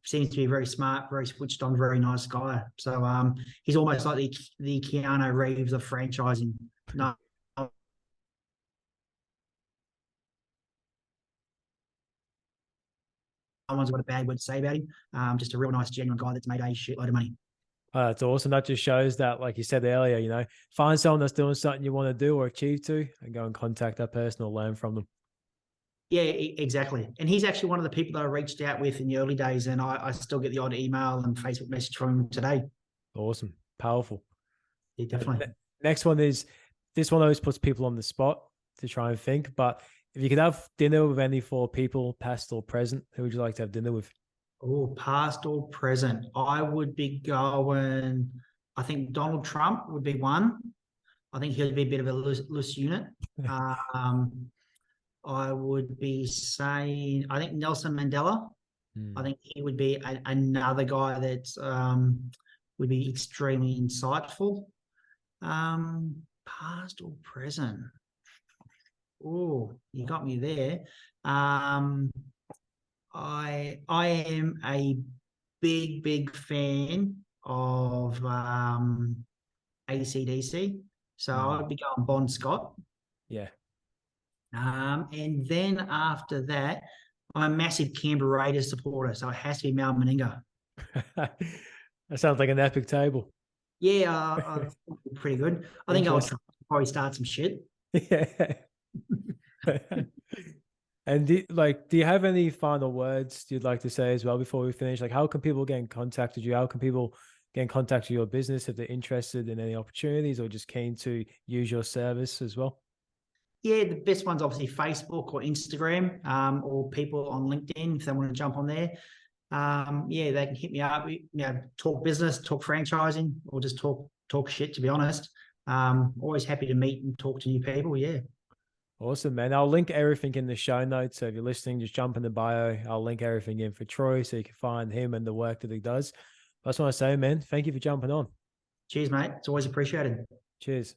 Seems to be very smart, very switched on, very nice guy. So he's almost like the Keanu Reeves of franchising. No one's got a bad word to say about him. Just a real nice, genuine guy that's made a shitload of money. It's awesome. That just shows that, like you said earlier, find someone that's doing something you want to do or achieve to, and go and contact that person or learn from them. Yeah, exactly. And he's actually one of the people that I reached out with in the early days, and I still get the odd email and Facebook message from him today. Awesome. Powerful. Yeah, definitely. Next one is, this one always puts people on the spot to try and think, but if you could have dinner with any 4 people, past or present, who would you like to have dinner with? Oh, past or present. I would be going, I think Donald Trump would be one. I think he'll be a bit of a loose unit. I would be saying, I think Nelson Mandela. I think he would be another guy that would be extremely insightful. Past or present? Oh, you got me there. I am a big fan of AC/DC, so I'd be going Bon Scott. Yeah. And then after that, I'm a massive Canberra Raiders supporter, so it has to be Mal Meninga. That sounds like an epic table. Yeah, pretty good. I think I'll probably start some shit. Yeah. And do you have any final words you'd like to say as well before we finish? Like, how can people get in contact with you? How can people get in contact with your business if they're interested in any opportunities or just keen to use your service as well? Yeah, the best one's obviously Facebook or Instagram, or people on LinkedIn if they want to jump on there. Yeah, they can hit me up. Talk business, talk franchising, or just talk shit. To be honest, always happy to meet and talk to new people. Yeah. Awesome, man. I'll link everything in the show notes. So if you're listening, just jump in the bio. I'll link everything in for Troy so you can find him and the work that he does. I just want to say, man, thank you for jumping on. Cheers, mate. It's always appreciated. Cheers.